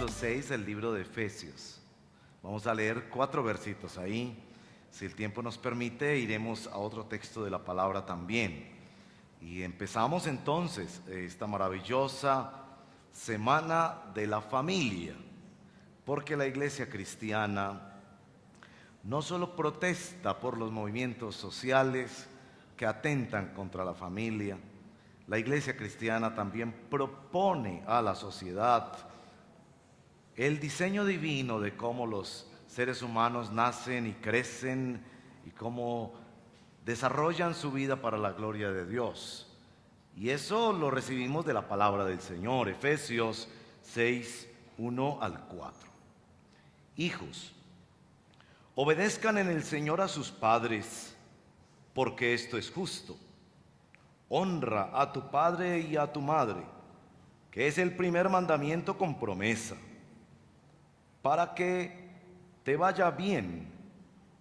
capítulo 6 del libro de Efesios. Vamos a leer 4 versitos ahí. Si el tiempo nos permite, iremos a otro texto de la palabra también. Y empezamos entonces esta maravillosa semana de la familia, porque la iglesia cristiana no solo protesta por los movimientos sociales que atentan contra la familia, la iglesia cristiana también propone a la sociedad el diseño divino de cómo los seres humanos nacen y crecen y cómo desarrollan su vida para la gloria de Dios. Y eso lo recibimos de la palabra del Señor, Efesios 6, 1 al 4. Hijos, obedezcan en el Señor a sus padres, porque esto es justo. Honra a tu padre y a tu madre, que es el primer mandamiento con promesa, para que te vaya bien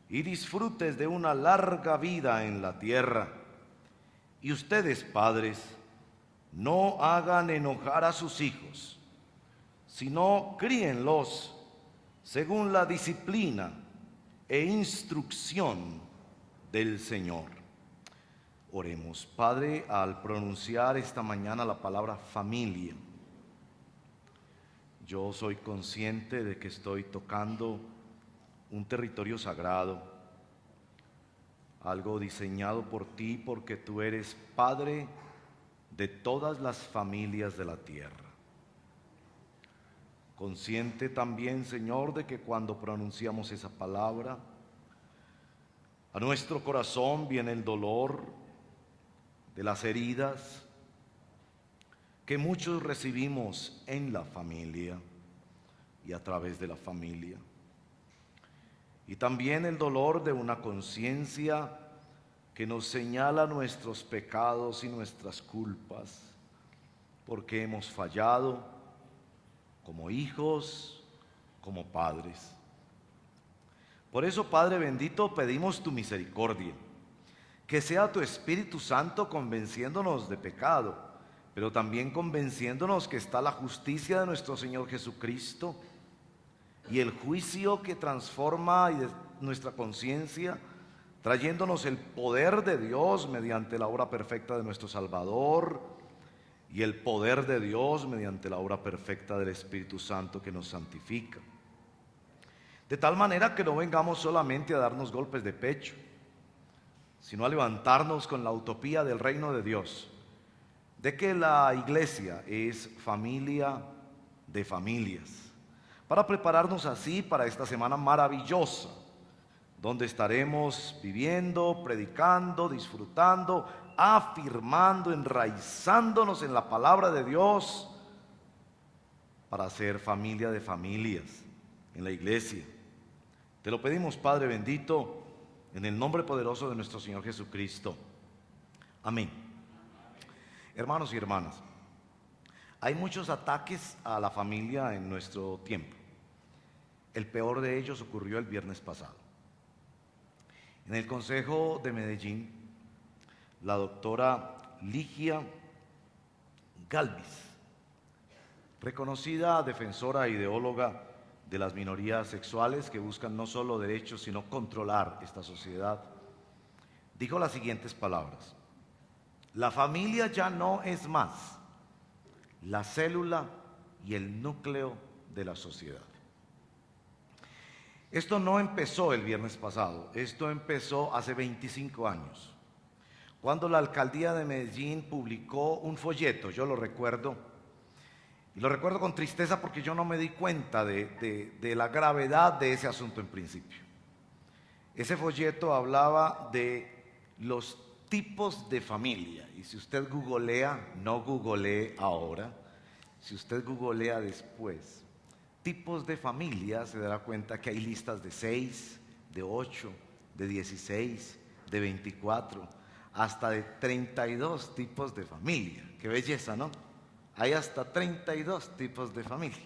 y disfrutes de una larga vida en la tierra. Y ustedes, padres, no hagan enojar a sus hijos, sino críenlos según la disciplina e instrucción del Señor. Oremos. Padre, al pronunciar esta mañana la palabra familia, yo soy consciente de que estoy tocando un territorio sagrado, algo diseñado por ti, porque tú eres Padre de todas las familias de la tierra. Consciente también, Señor, de que cuando pronunciamos esa palabra, a nuestro corazón viene el dolor de las heridas que muchos recibimos en la familia y a través de la familia. Y también el dolor de una conciencia que nos señala nuestros pecados y nuestras culpas, porque hemos fallado como hijos, como padres. Por eso, Padre bendito, pedimos tu misericordia, que sea tu Espíritu Santo convenciéndonos de pecado, pero también convenciéndonos que está la justicia de nuestro Señor Jesucristo y el juicio que transforma nuestra conciencia, trayéndonos el poder de Dios mediante la obra perfecta de nuestro Salvador y el poder de Dios mediante la obra perfecta del Espíritu Santo que nos santifica. De tal manera que no vengamos solamente a darnos golpes de pecho, sino a levantarnos con la utopía del reino de Dios, de que la iglesia es familia de familias, para prepararnos así para esta semana maravillosa, donde estaremos viviendo, predicando, disfrutando, afirmando, enraizándonos en la palabra de Dios, para ser familia de familias en la iglesia. Te lo pedimos, Padre bendito, en el nombre poderoso de nuestro Señor Jesucristo. Amén. Hermanos y hermanas, hay muchos ataques a la familia en nuestro tiempo. El peor de ellos ocurrió el viernes pasado. En el Consejo de Medellín, la doctora Ligia Galvis, reconocida defensora e ideóloga de las minorías sexuales que buscan no solo derechos, sino controlar esta sociedad, dijo las siguientes palabras: la familia ya no es más la célula y el núcleo de la sociedad. Esto no empezó el viernes pasado, esto empezó hace 25 años, cuando la alcaldía de Medellín publicó un folleto. Yo lo recuerdo, y lo recuerdo con tristeza porque yo no me di cuenta de la gravedad de ese asunto en principio. Ese folleto hablaba de los tipos de familia, y si usted googlea, no googlee ahora, si usted googlea después, tipos de familia, se dará cuenta que hay listas de 6, de 8, de 16, de 24, hasta de 32 tipos de familia. Qué belleza, ¿no? Hay hasta 32 tipos de familia.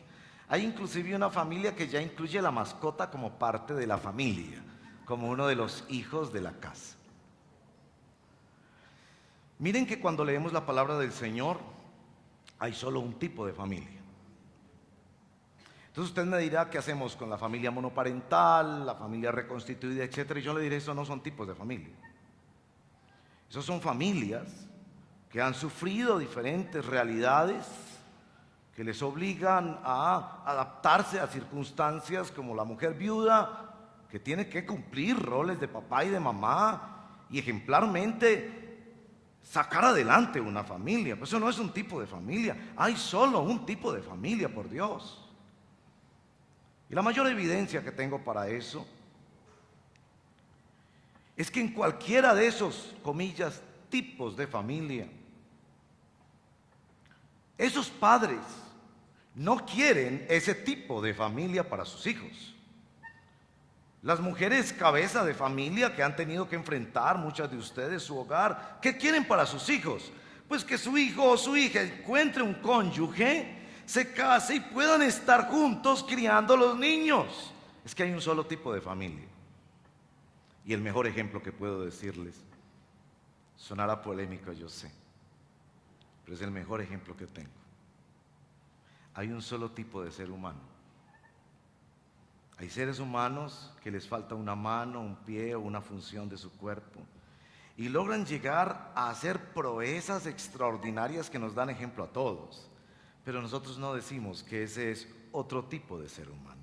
Hay inclusive una familia que ya incluye la mascota como parte de la familia, como uno de los hijos de la casa. Miren que cuando leemos la palabra del Señor, hay solo un tipo de familia. Entonces usted me dirá qué hacemos con la familia monoparental, la familia reconstituida, etcétera. Y yo le diré, esos no son tipos de familia. Esos son familias que han sufrido diferentes realidades que les obligan a adaptarse a circunstancias como la mujer viuda, que tiene que cumplir roles de papá y de mamá y ejemplarmente sacar adelante una familia. Pues eso no es un tipo de familia, hay solo un tipo de familia, por Dios. Y la mayor evidencia que tengo para eso es que en cualquiera de esos, comillas, tipos de familia, esos padres no quieren ese tipo de familia para sus hijos. Las mujeres cabeza de familia que han tenido que enfrentar, muchas de ustedes, su hogar, ¿qué quieren para sus hijos? Pues que su hijo o su hija encuentre un cónyuge, se case y puedan estar juntos criando los niños. Es que hay un solo tipo de familia. Y el mejor ejemplo que puedo decirles, sonará polémico, yo sé, pero es el mejor ejemplo que tengo. Hay un solo tipo de ser humano. Hay seres humanos que les falta una mano, un pie o una función de su cuerpo y logran llegar a hacer proezas extraordinarias que nos dan ejemplo a todos. Pero nosotros no decimos que ese es otro tipo de ser humano.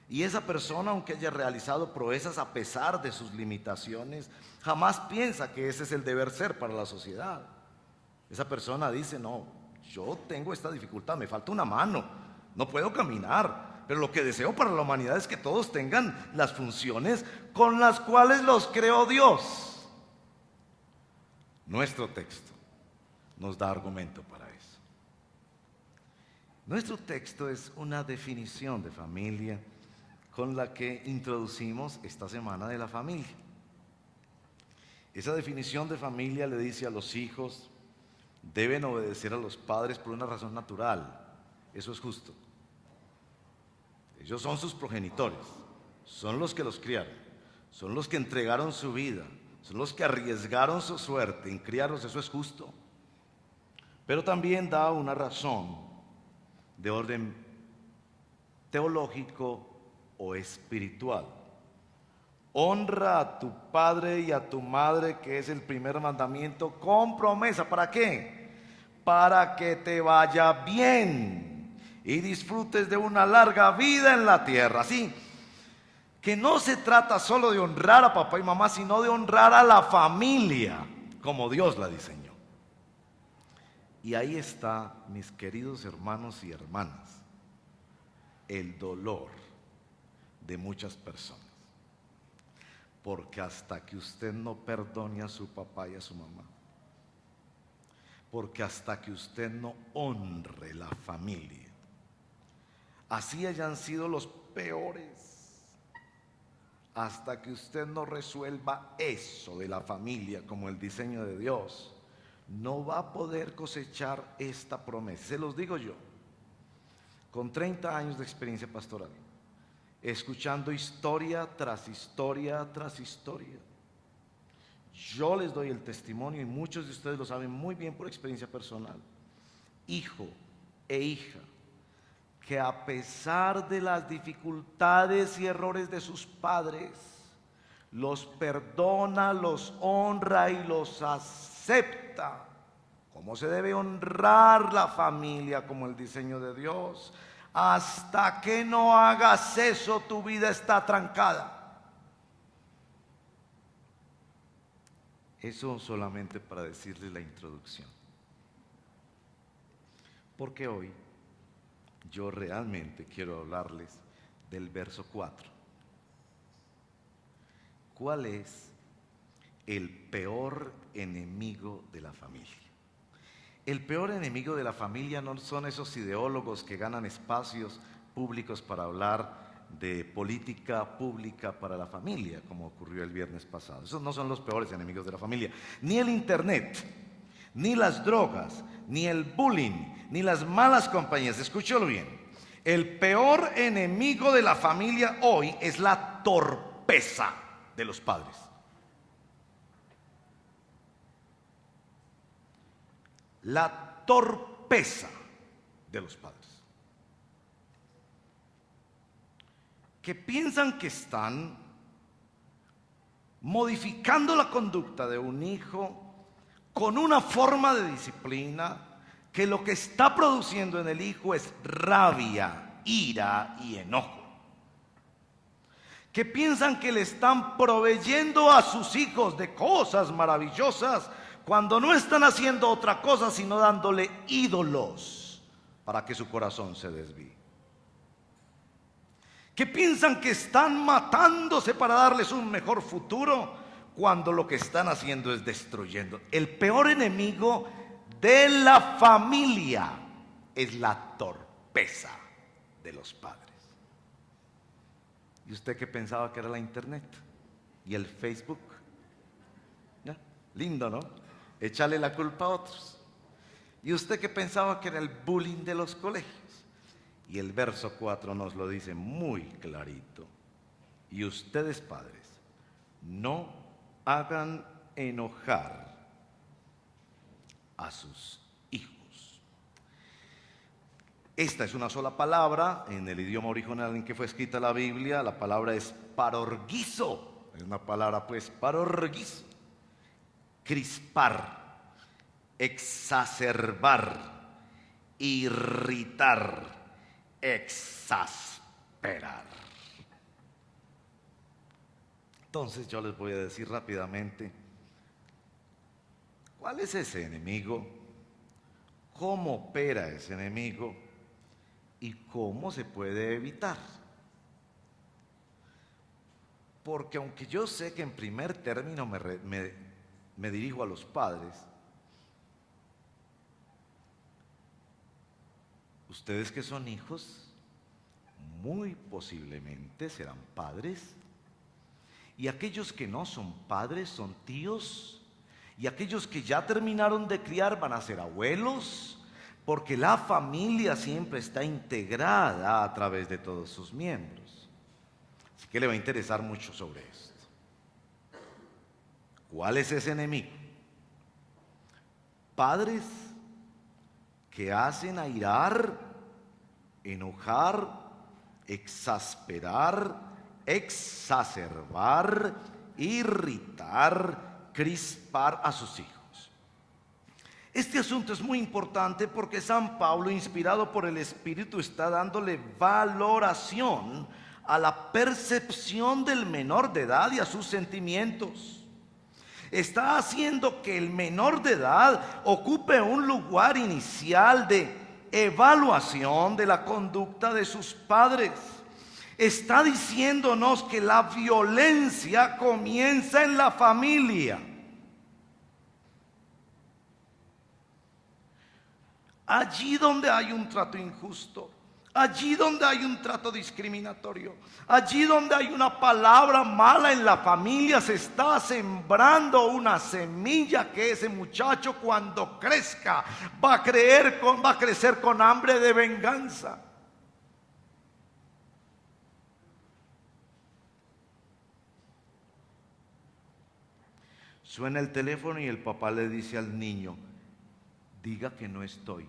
Y esa persona, aunque haya realizado proezas a pesar de sus limitaciones, jamás piensa que ese es el deber ser para la sociedad. Esa persona dice, no, yo tengo esta dificultad, me falta una mano, no puedo caminar, pero lo que deseo para la humanidad es que todos tengan las funciones con las cuales los creó Dios. Nuestro texto nos da argumento para eso. Nuestro texto es una definición de familia con la que introducimos esta semana de la familia. Esa definición de familia le dice a los hijos, deben obedecer a los padres por una razón natural. Eso es justo. Ellos son sus progenitores, son los que los criaron, son los que entregaron su vida, son los que arriesgaron su suerte en criarlos, eso es justo. Pero también da una razón de orden teológico o espiritual. Honra a tu padre y a tu madre, que es el primer mandamiento, con promesa. ¿Para qué? Para que te vaya bien y disfrutes de una larga vida en la tierra. Así que no se trata solo de honrar a papá y mamá, sino de honrar a la familia como Dios la diseñó. Y ahí está, mis queridos hermanos y hermanas, el dolor de muchas personas. Porque hasta que usted no perdone a su papá y a su mamá, porque hasta que usted no honre la familia, así hayan sido los peores, hasta que usted no resuelva eso de la familia como el diseño de Dios, no va a poder cosechar esta promesa. Se los digo yo, con 30 años de experiencia pastoral, escuchando historia tras historia tras historia. Yo les doy el testimonio y muchos de ustedes lo saben muy bien por experiencia personal. Hijo e hija que a pesar de las dificultades y errores de sus padres, los perdona, los honra y los acepta. ¿Cómo se debe honrar la familia como el diseño de Dios? Hasta que no hagas eso, tu vida está trancada. Eso solamente para decirles la introducción. Porque hoy yo realmente quiero hablarles del verso 4. ¿Cuál es el peor enemigo de la familia? El peor enemigo de la familia no son esos ideólogos que ganan espacios públicos para hablar de política pública para la familia, como ocurrió el viernes pasado. Esos no son los peores enemigos de la familia. Ni el internet, ni las drogas, ni el bullying, ni las malas compañías. Escúchalo bien. El peor enemigo de la familia hoy es la torpeza de los padres. La torpeza de los padres. que piensan que están modificando la conducta de un hijo con una forma de disciplina que lo que está produciendo en el hijo es rabia, ira y enojo. Que piensan que le están proveyendo a sus hijos de cosas maravillosas cuando no están haciendo otra cosa sino dándole ídolos para que su corazón se desvíe. Que piensan que están matándose para darles un mejor futuro cuando lo que están haciendo es destruyendo. El peor enemigo de la familia es la torpeza de los padres. ¿Y usted qué pensaba que era la internet? ¿Y el Facebook? ¿Ya? Lindo, ¿no? Échale la culpa a otros. ¿Y usted qué pensaba que era el bullying de los colegios? Y el verso 4 nos lo dice muy clarito. Y ustedes, padres, no hagan enojar a sus hijos. Esta es una sola palabra en el idioma original en que fue escrita la Biblia. La palabra es parorgizo. Es una palabra pues parorgizo. Crispar, exacerbar, irritar, exasperar. Entonces yo les voy a decir rápidamente, ¿cuál es ese enemigo? ¿Cómo opera ese enemigo? ¿Y cómo se puede evitar? Porque aunque yo sé que en primer término me dirijo a los padres, ustedes que son hijos, muy posiblemente serán padres. Y aquellos que no son padres son tíos. Y aquellos que ya terminaron de criar van a ser abuelos. Porque la familia siempre está integrada a través de todos sus miembros. Así que le va a interesar mucho sobre esto. ¿Cuál es ese enemigo? Padres que hacen airar, enojar, exasperar, exacerbar, irritar, crispar a sus hijos. Este asunto es muy importante porque San Pablo, inspirado por el Espíritu, está dándole valoración a la percepción del menor de edad y a sus sentimientos. Está haciendo que el menor de edad ocupe un lugar inicial de evaluación de la conducta de sus padres. Está diciéndonos que la violencia comienza en la familia. Allí donde hay un trato injusto, allí donde hay un trato discriminatorio, allí donde hay una palabra mala en la familia, se está sembrando una semilla que ese muchacho cuando crezca va a crecer con hambre de venganza. Suena el teléfono y el papá le dice al niño, diga que no estoy.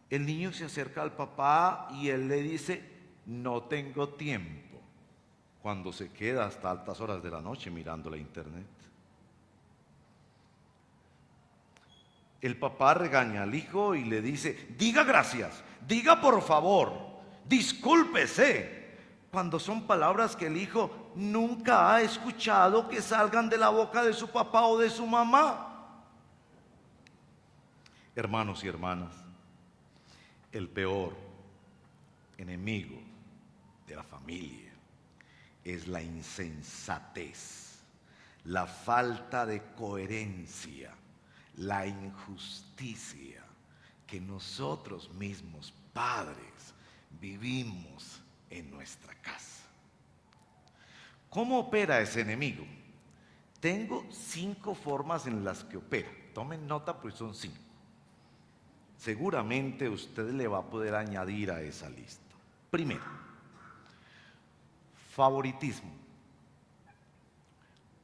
El niño se acerca al papá y él le dice, no tengo tiempo, cuando se queda hasta altas horas de la noche mirando la internet. El papá regaña al hijo y le dice, diga gracias, diga por favor, discúlpese, cuando son palabras que el hijo nunca ha escuchado que salgan de la boca de su papá o de su mamá. Hermanos y hermanas, el peor enemigo de la familia es la insensatez, la falta de coherencia, la injusticia que nosotros mismos, padres, vivimos en nuestra casa. ¿Cómo opera ese enemigo? Tengo 5 formas en las que opera. Tomen nota, pues son 5. Seguramente usted le va a poder añadir a esa lista. Primero, favoritismo.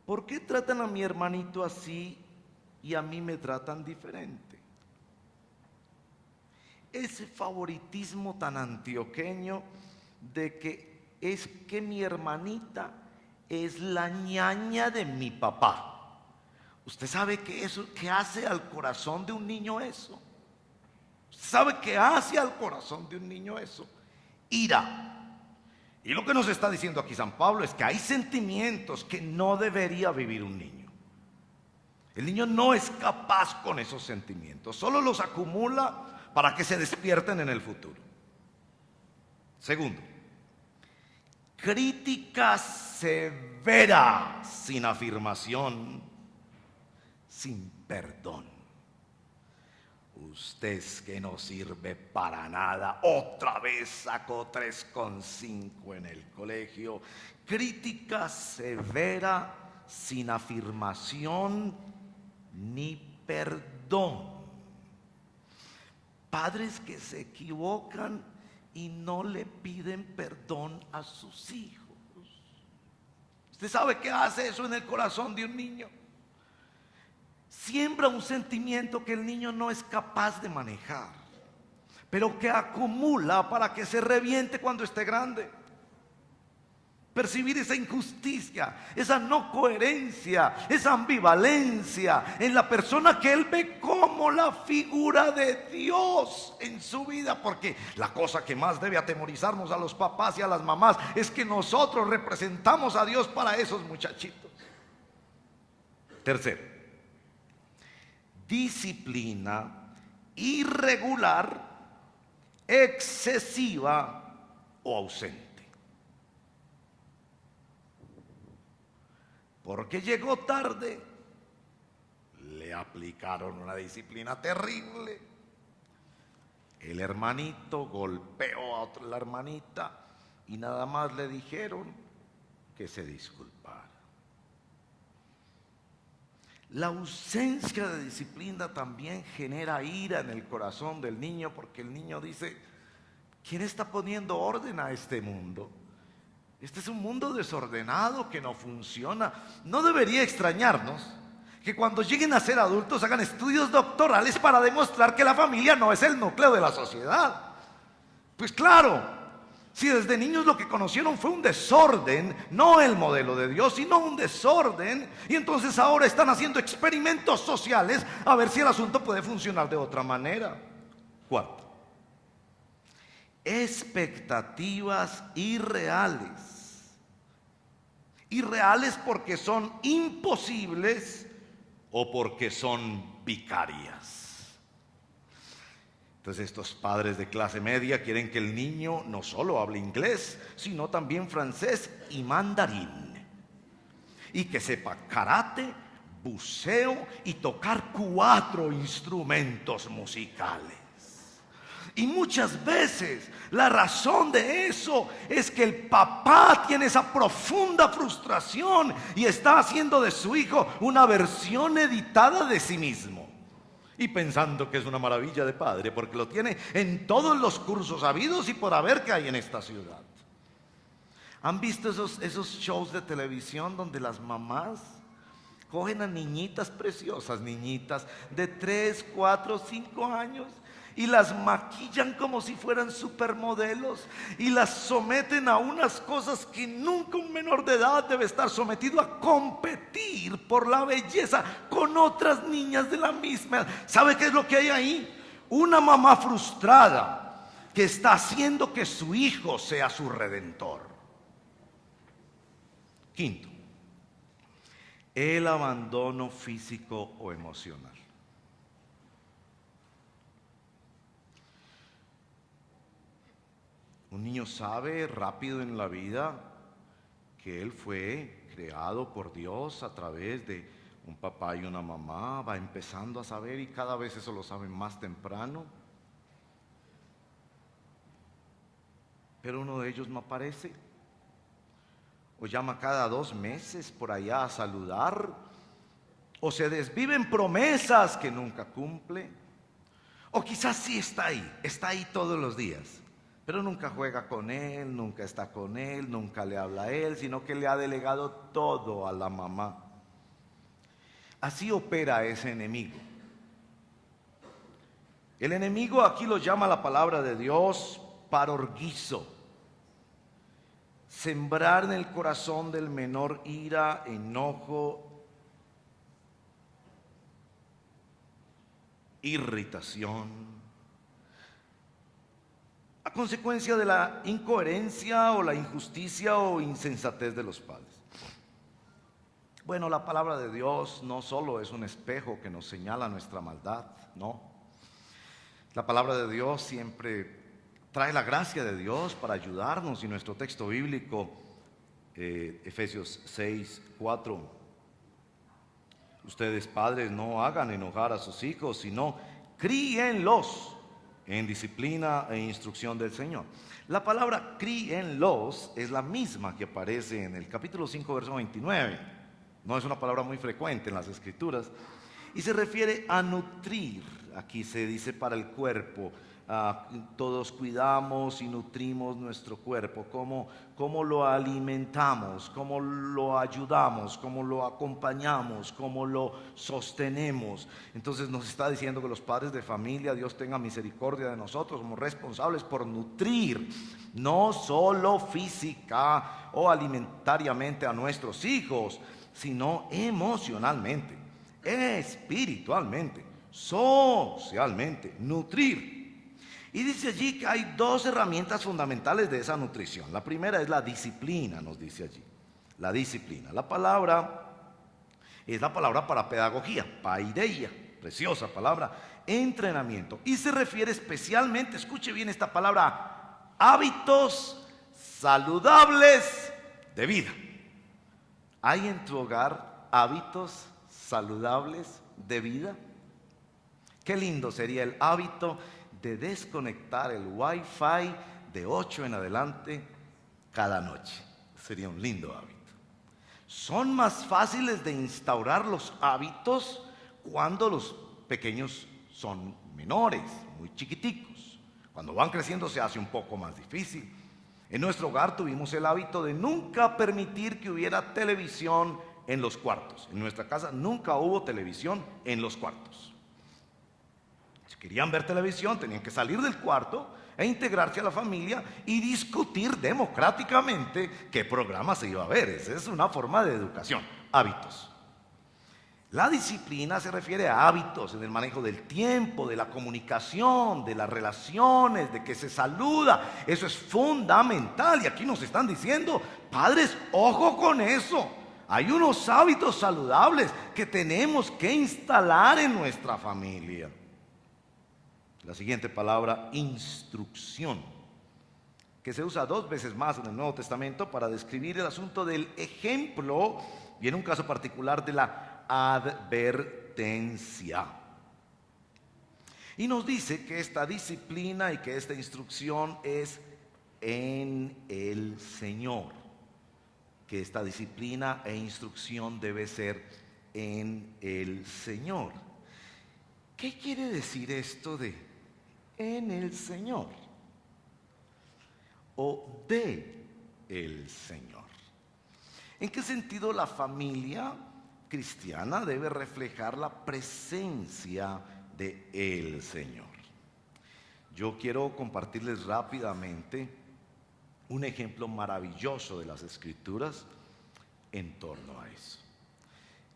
¿Por qué tratan a mi hermanito así y a mí me tratan diferente? ese favoritismo tan antioqueño de que es que mi hermanita es la ñaña de mi papá. ¿Usted sabe qué hace al corazón de un niño eso? ¿Usted sabe qué hace al corazón de un niño eso? Ira. Y lo que nos está diciendo aquí San Pablo es que hay sentimientos que no debería vivir un niño. El niño no es capaz con esos sentimientos, solo los acumula para que se despierten en el futuro. Segundo, crítica severa sin afirmación, sin perdón. Usted es que no sirve para nada. Otra vez sacó 3,5 en el colegio. Crítica severa sin afirmación ni perdón. Padres que se equivocan y no le piden perdón a sus hijos. ¿Usted sabe qué hace eso en el corazón de un niño? Siembra un sentimiento que el niño no es capaz de manejar, pero que acumula para que se reviente cuando esté grande. Percibir esa injusticia, esa no coherencia, esa ambivalencia en la persona que él ve como la figura de Dios en su vida. Porque la cosa que más debe atemorizarnos a los papás y a las mamás es que nosotros representamos a Dios para esos muchachitos. Tercero, disciplina irregular, excesiva o ausente. Porque llegó tarde, le aplicaron una disciplina terrible. El hermanito golpeó a la hermanita y nada más le dijeron que se disculpara. La ausencia de disciplina también genera ira en el corazón del niño, porque el niño dice: ¿quién está poniendo orden a este mundo? Este es un mundo desordenado que no funciona. No debería extrañarnos que cuando lleguen a ser adultos hagan estudios doctorales para demostrar que la familia no es el núcleo de la sociedad. Pues claro, si desde niños lo que conocieron fue un desorden, no el modelo de Dios, sino un desorden, y entonces ahora están haciendo experimentos sociales a ver si el asunto puede funcionar de otra manera. Cuarto, expectativas irreales. Irreales porque son imposibles o porque son vicarias. Entonces estos padres de clase media quieren que el niño no solo hable inglés, sino también francés y mandarín. Y que sepa karate, buceo y tocar 4 instrumentos musicales. Y muchas veces la razón de eso es que el papá tiene esa profunda frustración y está haciendo de su hijo una versión editada de sí mismo. Y pensando que es una maravilla de padre porque lo tiene en todos los cursos habidos y por haber que hay en esta ciudad. ¿Han visto esos shows de televisión donde las mamás cogen a niñitas preciosas, niñitas de 3, 4, 5 años, y las maquillan como si fueran supermodelos y las someten a unas cosas que nunca un menor de edad debe estar sometido, a competir por la belleza con otras niñas de la misma? ¿Sabe qué es lo que hay ahí? Una mamá frustrada que está haciendo que su hijo sea su redentor. Quinto, el abandono físico o emocional. Un niño sabe rápido en la vida que él fue creado por Dios a través de un papá y una mamá. Va empezando a saber y cada vez eso lo sabe más temprano. Pero uno de ellos no aparece. O llama cada 2 meses por allá a saludar. O se desviven promesas que nunca cumple. O quizás sí está ahí todos los días. Pero nunca juega con él, nunca está con él, nunca le habla a él, sino que le ha delegado todo a la mamá. Así opera ese enemigo. El enemigo aquí lo llama la palabra de Dios parorgizo. Sembrar en el corazón del menor ira, enojo, irritación, a consecuencia de la incoherencia o la injusticia o insensatez de los padres. Bueno, la palabra de Dios no solo es un espejo que nos señala nuestra maldad, no. La palabra de Dios siempre trae la gracia de Dios para ayudarnos, y nuestro texto bíblico, Efesios 6:4. Ustedes, padres, no hagan enojar a sus hijos, sino críenlos en disciplina e instrucción del Señor. La palabra críenlos es la misma que aparece en el capítulo 5, verso 29. No es una palabra muy frecuente en las Escrituras y se refiere a nutrir. Aquí se dice para el cuerpo. Todos cuidamos y nutrimos nuestro cuerpo, cómo lo alimentamos, cómo lo ayudamos, cómo lo acompañamos, cómo lo sostenemos. Entonces nos está diciendo que los padres de familia, Dios tenga misericordia de nosotros, somos responsables por nutrir, no solo física o alimentariamente a nuestros hijos, sino emocionalmente, espiritualmente, socialmente, nutrir. Y dice allí que hay dos herramientas fundamentales de esa nutrición. La primera es la disciplina, nos dice allí. La disciplina. La palabra es la palabra para pedagogía, paideia, preciosa palabra, entrenamiento. Y se refiere especialmente, escuche bien esta palabra, hábitos saludables de vida. ¿Hay en tu hogar hábitos saludables de vida? Qué lindo sería el hábito de desconectar el Wi-Fi de 8 en adelante cada noche. Sería un lindo hábito. Son más fáciles de instaurar los hábitos cuando los pequeños son menores, muy chiquiticos. Cuando van creciendo se hace un poco más difícil. En nuestro hogar tuvimos el hábito de nunca permitir que hubiera televisión en los cuartos. En nuestra casa nunca hubo televisión en los cuartos. Si querían ver televisión, tenían que salir del cuarto e integrarse a la familia y discutir democráticamente qué programa se iba a ver. Esa es una forma de educación. Hábitos. La disciplina se refiere a hábitos en el manejo del tiempo, de la comunicación, de las relaciones, de que se saluda. Eso es fundamental. Y aquí nos están diciendo, padres, ojo con eso. Hay unos hábitos saludables que tenemos que instalar en nuestra familia. La siguiente palabra, instrucción, que se usa 2 veces más en el Nuevo Testamento para describir el asunto del ejemplo y en un caso particular de la advertencia. Y nos dice que esta disciplina y que esta instrucción es en el Señor, que esta disciplina e instrucción debe ser en el Señor. ¿Qué quiere decir esto de en el Señor o de el Señor? ¿En qué sentido la familia cristiana debe reflejar la presencia de el Señor? Yo quiero compartirles rápidamente un ejemplo maravilloso de las Escrituras en torno a eso.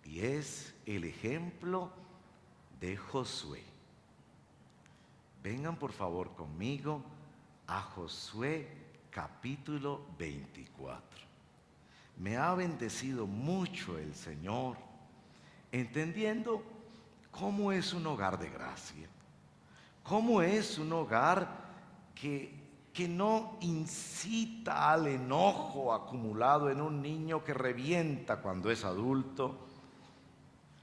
Y es el ejemplo de Josué. Vengan por favor conmigo a Josué capítulo 24. Me ha bendecido mucho el Señor, entendiendo cómo es un hogar de gracia, cómo es un hogar que no incita al enojo acumulado en un niño que revienta cuando es adulto,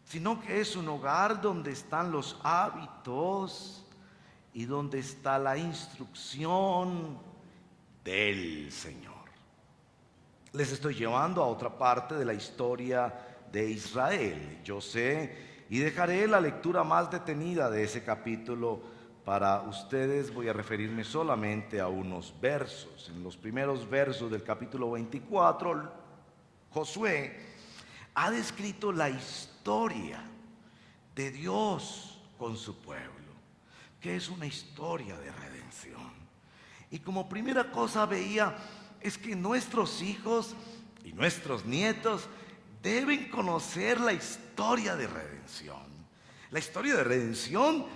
sino que es un hogar donde están los hábitos y donde está la instrucción del Señor. Les estoy llevando a otra parte de la historia de Israel. Yo sé, y dejaré la lectura más detenida de ese capítulo para ustedes. Voy a referirme solamente a unos versos. En los primeros versos del capítulo 24, Josué ha descrito la historia de Dios con su pueblo. que es una historia de redención. Y como primera cosa veía es que nuestros hijos y nuestros nietos deben conocer la historia de redención. La historia de redención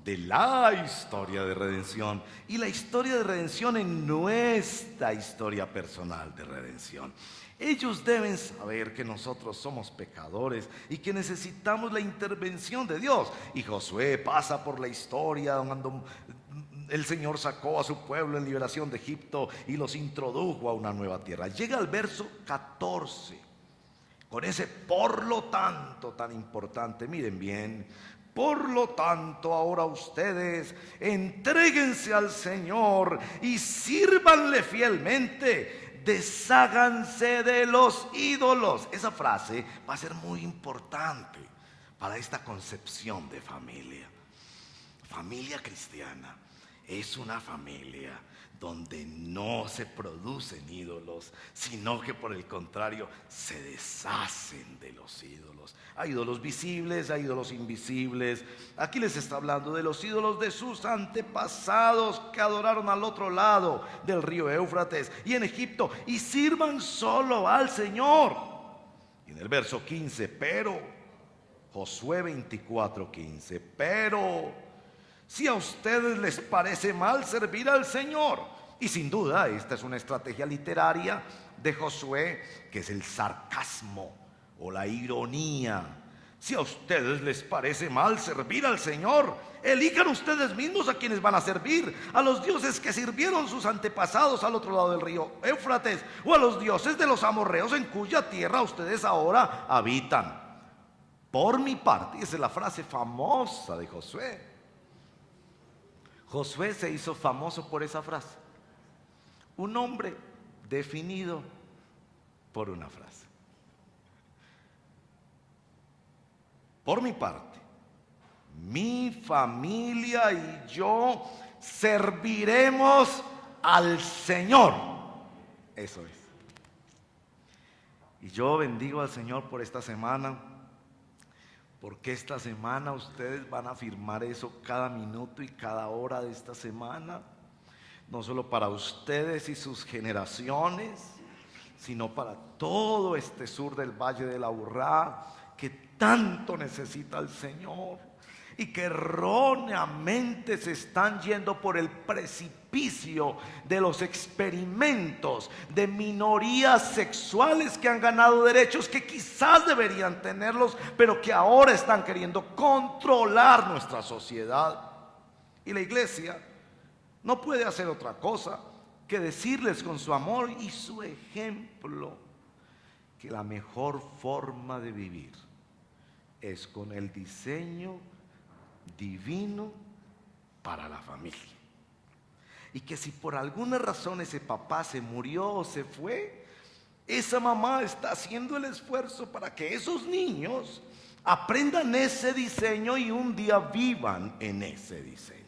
de la historia de redención y la historia de redención en nuestra historia personal de redención. Ellos deben saber que nosotros somos pecadores y que necesitamos la intervención de Dios. Y Josué pasa por la historia cuando el Señor sacó a su pueblo en liberación de Egipto y los introdujo a una nueva tierra. Llega al verso 14, con ese por lo tanto tan importante. Miren bien: por lo tanto, ahora ustedes entréguense al Señor y sírvanle fielmente. Desháganse de los ídolos. Esa frase va a ser muy importante para esta concepción de familia. Familia cristiana es una familia donde no se producen ídolos, sino que por el contrario se deshacen de los ídolos. Hay ídolos visibles, hay ídolos invisibles. Aquí les está hablando de los ídolos de sus antepasados que adoraron al otro lado del río Éufrates y en Egipto, y sirvan solo al Señor. Y en el verso 15, pero, Josué 24:15, pero si a ustedes les parece mal servir al Señor, y sin duda esta es una estrategia literaria de Josué, que es el sarcasmo o la ironía. Si a ustedes les parece mal servir al Señor, elijan ustedes mismos a quienes van a servir: a los dioses que sirvieron sus antepasados al otro lado del río Éufrates, o a los dioses de los amorreos en cuya tierra ustedes ahora habitan. Por mi parte, esa es la frase famosa de Josué. Josué se hizo famoso por esa frase. Un hombre definido por una frase. Por mi parte, mi familia y yo serviremos al Señor. Eso es. Y yo bendigo al Señor por esta semana, porque esta semana ustedes van a afirmar eso cada minuto y cada hora de esta semana. No solo para ustedes y sus generaciones, sino para todo este sur del Valle de la Aburrá, que tanto necesita al Señor y que erróneamente se están yendo por el precipicio de los experimentos de minorías sexuales que han ganado derechos que quizás deberían tenerlos, pero que ahora están queriendo controlar nuestra sociedad. Y la iglesia no puede hacer otra cosa que decirles con su amor y su ejemplo que la mejor forma de vivir es con el diseño divino para la familia. Y que si por alguna razón ese papá se murió o se fue, esa mamá está haciendo el esfuerzo para que esos niños aprendan ese diseño y un día vivan en ese diseño.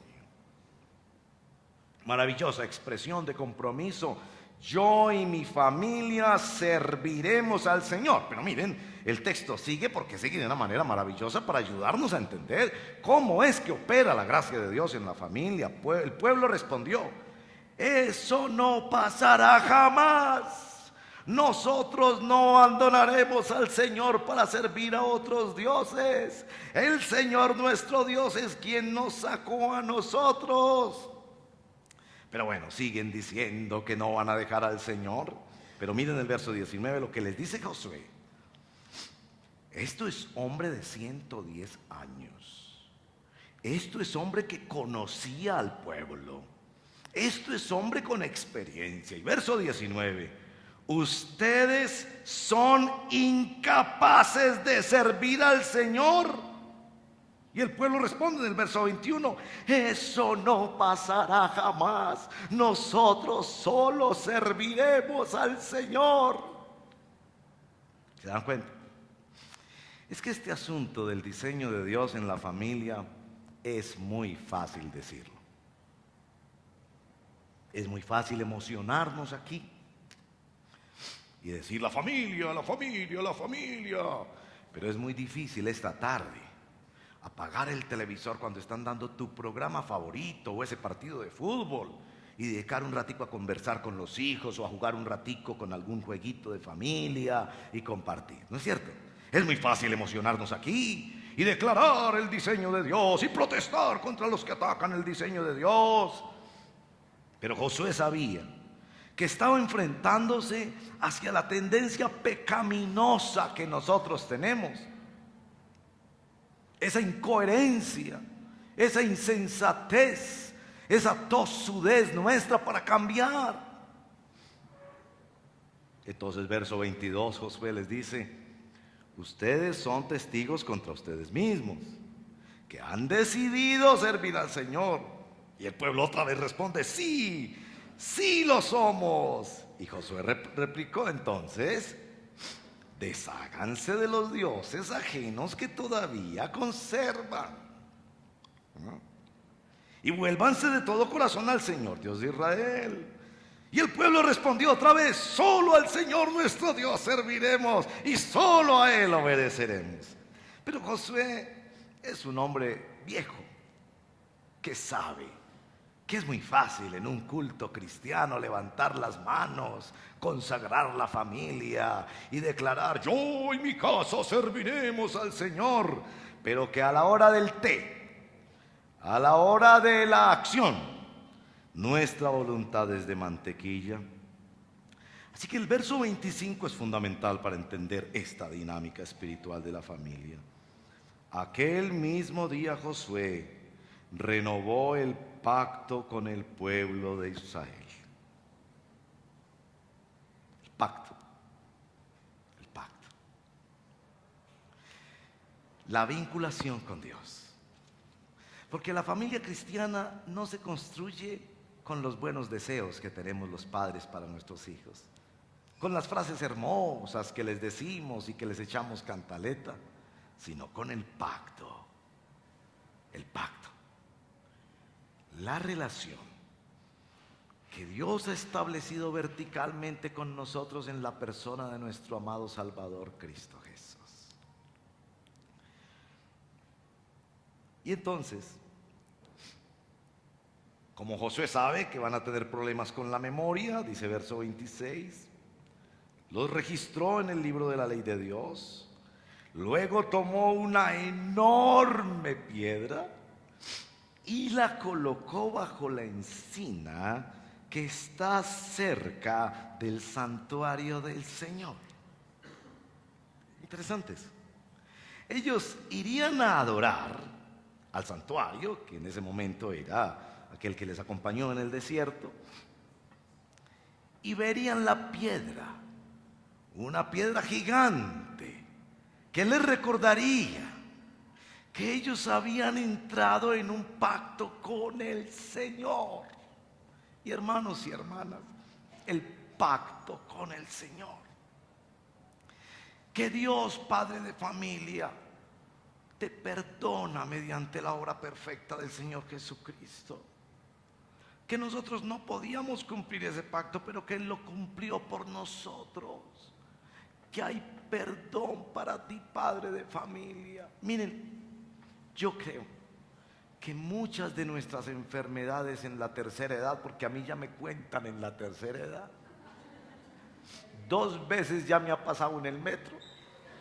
Maravillosa expresión de compromiso. Yo y mi familia serviremos al Señor. Pero miren, el texto sigue, porque sigue de una manera maravillosa para ayudarnos a entender cómo es que opera la gracia de Dios en la familia. El pueblo respondió: eso no pasará jamás. Nosotros no abandonaremos al Señor para servir a otros dioses. El Señor nuestro Dios es quien nos sacó a nosotros. Pero bueno, siguen diciendo que no van a dejar al Señor. Pero miren el verso 19, lo que les dice Josué. Esto es hombre de 110 años. Esto es hombre que conocía al pueblo. Esto es hombre con experiencia. Y verso 19, ustedes son incapaces de servir al Señor. Y el pueblo responde en el verso 21, eso no pasará jamás. Nosotros solo serviremos al Señor. ¿Se dan cuenta? Es que este asunto del diseño de Dios en la familia es muy fácil decirlo. Es muy fácil emocionarnos aquí y decir la familia, la familia, la familia. Pero es muy difícil esta tarde apagar el televisor cuando están dando tu programa favorito o ese partido de fútbol y dedicar un ratico a conversar con los hijos o a jugar un ratico con algún jueguito de familia y compartir, ¿no es cierto? Es muy fácil emocionarnos aquí y declarar el diseño de Dios y protestar contra los que atacan el diseño de Dios. Pero Josué sabía que estaba enfrentándose hacia la tendencia pecaminosa que nosotros tenemos. Esa incoherencia, esa insensatez, esa tosudez nuestra para cambiar. Entonces, verso 22, Josué les dice: ustedes son testigos contra ustedes mismos, que han decidido servir al Señor. Y el pueblo otra vez responde: sí, sí lo somos. Y Josué replicó entonces: desháganse de los dioses ajenos que todavía conservan, ¿no? Y vuélvanse de todo corazón al Señor Dios de Israel. Y el pueblo respondió otra vez: solo al Señor nuestro Dios serviremos y solo a Él obedeceremos. Pero Josué es un hombre viejo que sabe que es muy fácil en un culto cristiano levantar las manos, consagrar la familia y declarar: yo y mi casa serviremos al Señor. Pero que a la hora del té, a la hora de la acción, nuestra voluntad es de mantequilla. Así que el verso 25 es fundamental para entender esta dinámica espiritual de la familia. Aquel mismo día Josué renovó el pacto con el pueblo de Israel. El pacto. La vinculación con Dios. Porque la familia cristiana no se construye con los buenos deseos que tenemos los padres para nuestros hijos, con las frases hermosas que les decimos y que les echamos cantaleta, sino con el pacto. El pacto. La relación que Dios ha establecido verticalmente con nosotros en la persona de nuestro amado Salvador Cristo Jesús. Y entonces, como Josué sabe que van a tener problemas con la memoria, dice verso 26, los registró en el libro de la ley de Dios. Luego tomó una enorme piedra y la colocó bajo la encina que está cerca del santuario del Señor. Interesantes. Ellos irían a adorar al santuario, que en ese momento era aquel que les acompañó en el desierto, y verían la piedra, una piedra gigante, que les recordaría que ellos habían entrado en un pacto con el Señor. Y hermanos y hermanas, el pacto con el Señor. Que Dios, Padre de familia, te perdona mediante la obra perfecta del Señor Jesucristo. Que nosotros no podíamos cumplir ese pacto, pero que Él lo cumplió por nosotros. Que hay perdón para ti, Padre de familia. Miren, yo creo que muchas de nuestras enfermedades en la tercera edad, porque a mí ya me cuentan en la tercera edad, 2 veces ya me ha pasado en el metro,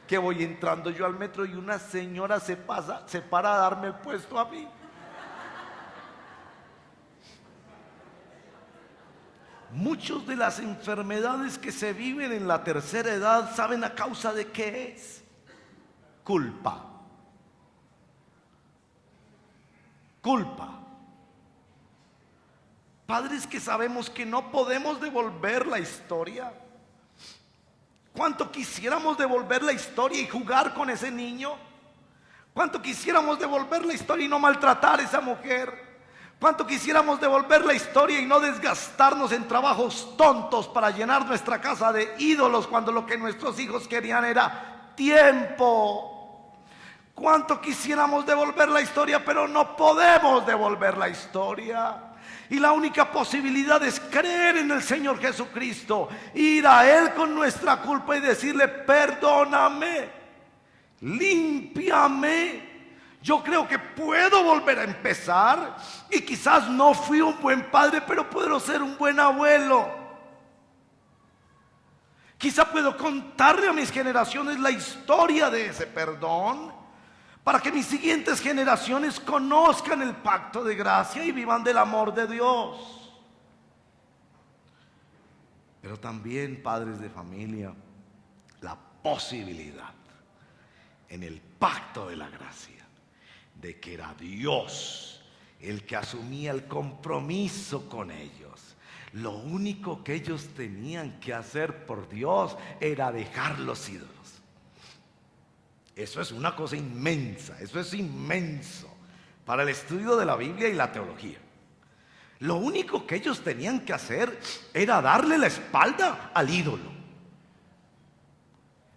que voy entrando yo al metro y una señora se para a darme el puesto a mí. Muchas de las enfermedades que se viven en la tercera edad, ¿saben a causa de qué es? Culpa. Padres que sabemos que no podemos devolver la historia. ¿Cuánto quisiéramos devolver la historia y jugar con ese niño? ¿Cuánto quisiéramos devolver la historia y no maltratar a esa mujer? ¿Cuánto quisiéramos devolver la historia y no desgastarnos en trabajos tontos para llenar nuestra casa de ídolos, cuando lo que nuestros hijos querían era tiempo? ¿Cuánto quisiéramos devolver la historia, pero no podemos devolver la historia? Y la única posibilidad es creer en el Señor Jesucristo, ir a Él con nuestra culpa y decirle: perdóname, límpiame. Yo creo que puedo volver a empezar y quizás no fui un buen padre, pero puedo ser un buen abuelo. Quizá puedo contarle a mis generaciones la historia de ese perdón para que mis siguientes generaciones conozcan el pacto de gracia y vivan del amor de Dios. Pero también, padres de familia, la posibilidad en el pacto de la gracia de que era Dios el que asumía el compromiso con ellos. Lo único que ellos tenían que hacer por Dios era dejar los ídolos. Eso es una cosa inmensa, eso es inmenso para el estudio de la Biblia y la teología. Lo único que ellos tenían que hacer era darle la espalda al ídolo,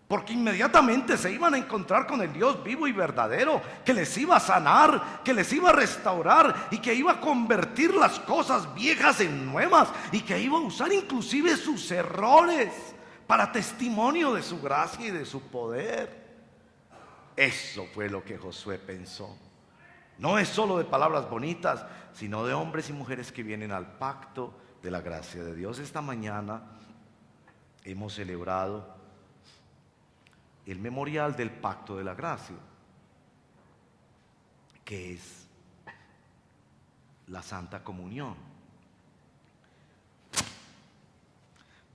porque inmediatamente se iban a encontrar con el Dios vivo y verdadero, que les iba a sanar, que les iba a restaurar y que iba a convertir las cosas viejas en nuevas y que iba a usar inclusive sus errores para testimonio de su gracia y de su poder. Eso fue lo que Josué pensó. No es solo de palabras bonitas, sino de hombres y mujeres que vienen al pacto de la gracia de Dios. Esta mañana hemos celebrado el memorial del pacto de la gracia, que es la Santa Comunión.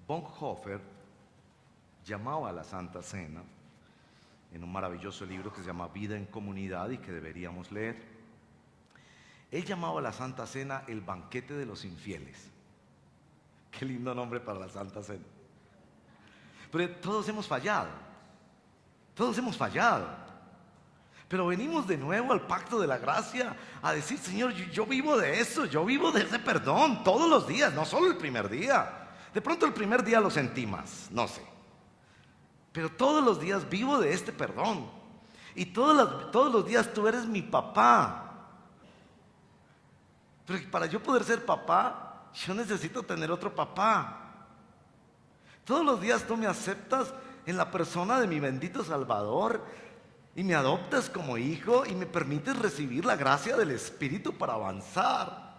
Bonhoeffer llamaba a la Santa Cena, en un maravilloso libro que se llama Vida en Comunidad y que deberíamos leer, él llamaba a la Santa Cena el banquete de los infieles. Qué lindo nombre para la Santa Cena. Pero todos hemos fallado. Todos hemos fallado. Pero venimos de nuevo al pacto de la gracia a decir: Señor, yo vivo de eso, yo vivo de ese perdón todos los días, no solo el primer día. De pronto el primer día lo sentí más, no sé. Pero todos los días vivo de este perdón. Y todos los días tú eres mi papá. Pero para yo poder ser papá, yo necesito tener otro papá. Todos los días tú me aceptas en la persona de mi bendito Salvador y me adoptas como hijo y me permites recibir la gracia del Espíritu para avanzar.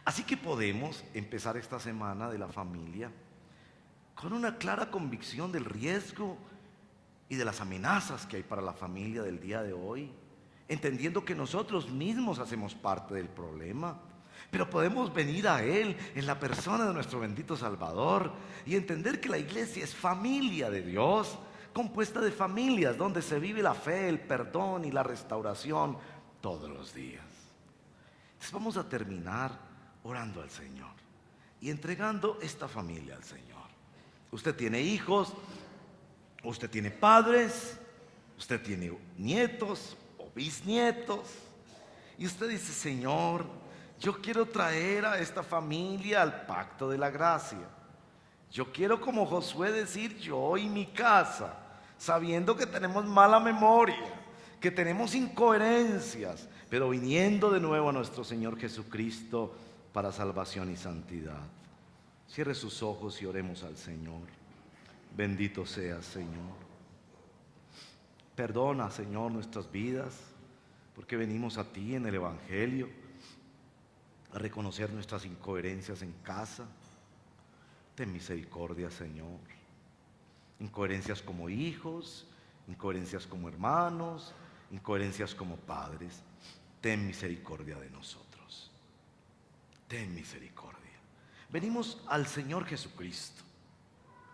Así que podemos empezar esta semana de la familia con una clara convicción del riesgo y de las amenazas que hay para la familia del día de hoy, entendiendo que nosotros mismos hacemos parte del problema, pero podemos venir a Él en la persona de nuestro bendito Salvador y entender que la iglesia es familia de Dios, compuesta de familias donde se vive la fe, el perdón y la restauración todos los días. Entonces vamos a terminar orando al Señor y entregando esta familia al Señor. Usted tiene hijos, usted tiene padres, usted tiene nietos o bisnietos, y usted dice: Señor, yo quiero traer a esta familia al pacto de la gracia. Yo quiero, como Josué, decir: yo y mi casa, sabiendo que tenemos mala memoria, que tenemos incoherencias, pero viniendo de nuevo a nuestro Señor Jesucristo para salvación y santidad. Cierre sus ojos y oremos al Señor. Bendito seas, Señor. Perdona, Señor, nuestras vidas, porque venimos a ti en el Evangelio a reconocer nuestras incoherencias en casa. Ten misericordia, Señor. Incoherencias como hijos, incoherencias como hermanos, incoherencias como padres. Ten misericordia de nosotros. Ten misericordia. Venimos al Señor Jesucristo,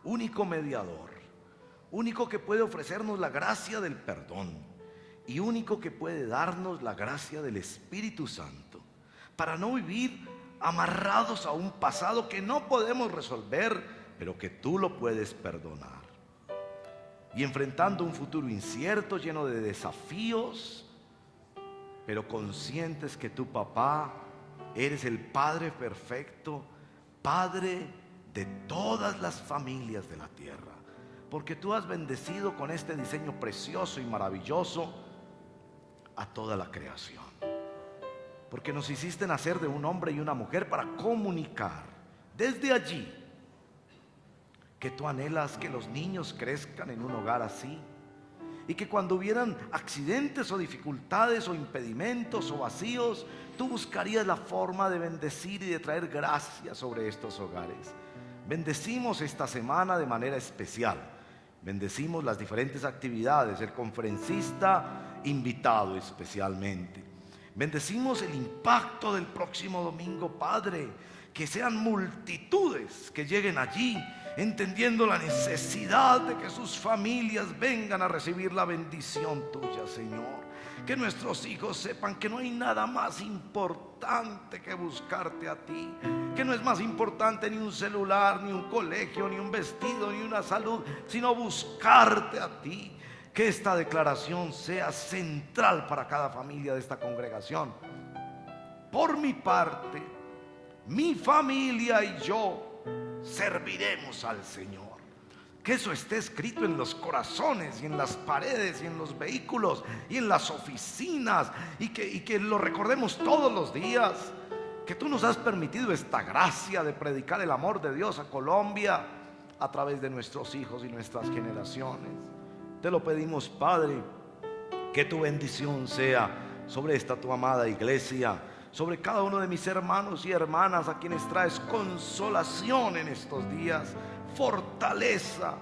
único mediador, único que puede ofrecernos la gracia del perdón y único que puede darnos la gracia del Espíritu Santo para no vivir amarrados a un pasado que no podemos resolver, pero que tú lo puedes perdonar. Y enfrentando un futuro incierto, lleno de desafíos, pero conscientes que tu papá eres el Padre perfecto, Padre de todas las familias de la tierra, porque tú has bendecido con este diseño precioso y maravilloso a toda la creación, porque nos hiciste nacer de un hombre y una mujer para comunicar desde allí que tú anhelas que los niños crezcan en un hogar así y que cuando hubieran accidentes o dificultades o impedimentos o vacíos, tú buscarías la forma de bendecir y de traer gracia sobre estos hogares. Bendecimos esta semana de manera especial. Bendecimos las diferentes actividades, el conferencista invitado especialmente. Bendecimos el impacto del próximo domingo, Padre, que sean multitudes que lleguen allí, entendiendo la necesidad de que sus familias vengan a recibir la bendición tuya, Señor. Que nuestros hijos sepan que no hay nada más importante que buscarte a ti, que no es más importante ni un celular, ni un colegio, ni un vestido, ni una salud, sino buscarte a ti. Que esta declaración sea central para cada familia de esta congregación. Por mi parte, mi familia y yo serviremos al Señor. Que eso esté escrito en los corazones y en las paredes y en los vehículos y en las oficinas, y que lo recordemos todos los días. Que tú nos has permitido esta gracia de predicar el amor de Dios a Colombia a través de nuestros hijos y nuestras generaciones. Te lo pedimos, Padre, que tu bendición sea sobre esta tu amada iglesia, sobre cada uno de mis hermanos y hermanas a quienes traes consolación en estos días, fortaleza,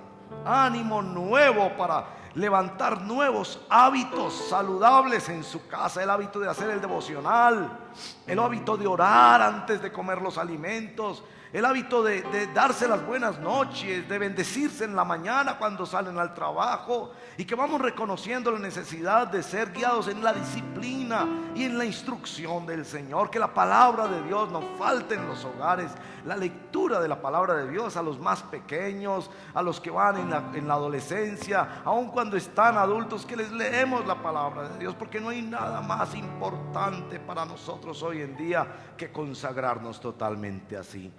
ánimo nuevo para levantar nuevos hábitos saludables en su casa. El hábito de hacer el devocional, el hábito de orar antes de comer los alimentos, el hábito de darse las buenas noches, de bendecirse en la mañana cuando salen al trabajo, y que vamos reconociendo la necesidad de ser guiados en la disciplina y en la instrucción del Señor. Que la palabra de Dios no falte en los hogares, la lectura de la palabra de Dios a los más pequeños, a los que van en la adolescencia, aun cuando están adultos, que les leemos la palabra de Dios, porque no hay nada más importante para nosotros hoy en día que consagrarnos totalmente así.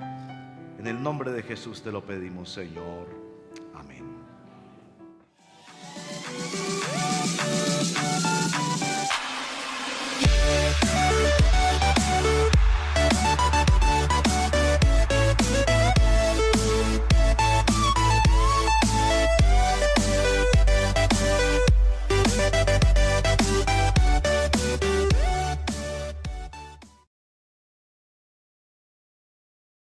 En el nombre de Jesús te lo pedimos, Señor.